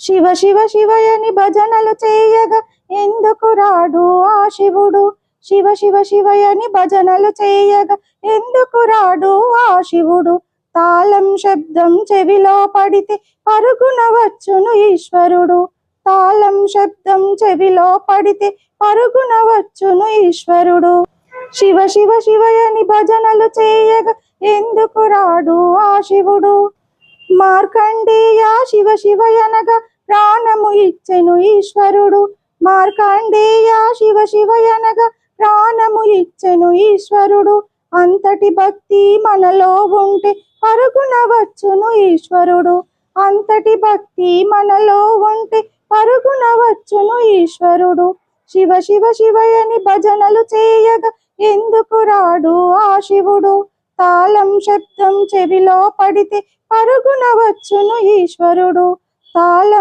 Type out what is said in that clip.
శివ శివ శివయని భజనలు చేయగా ఎందుకు రాడు ఆ శివుడు? శివ శివ శివయని భజనలు చేయగా ఎందుకు రాడు ఆ శివుడు? తాళం శబ్దం చెవిలో పడితే పరుగున వచ్చును ఈశ్వరుడు. తాళం శబ్దం చెవిలో పడితే పరుగున వచ్చును ఈశ్వరుడు. శివ శివ శివయని భజనలు చేయగా ఎందుకు రాడు ఆ శివుడు? మార్కండేయ శివ శివయనగా ప్రాణము ఇచ్చెను ఈశ్వరుడు. మార్కండేయ శివ శివయనగా ప్రాణము ఇచ్చెను ఈశ్వరుడు. అంతటి భక్తి మనలో ఉంటే పరుగున వచ్చును ఈశ్వరుడు. అంతటి భక్తి మనలో ఉంటే పరుగున వచ్చును ఈశ్వరుడు. శివ శివ శివయని భజనలు చేయగా ఎందుకు రాడు ఆ శివుడు? తాళం శబ్దం చెవిలో పడితే పరుగున వచ్చును ఈశ్వరుడు. తాళం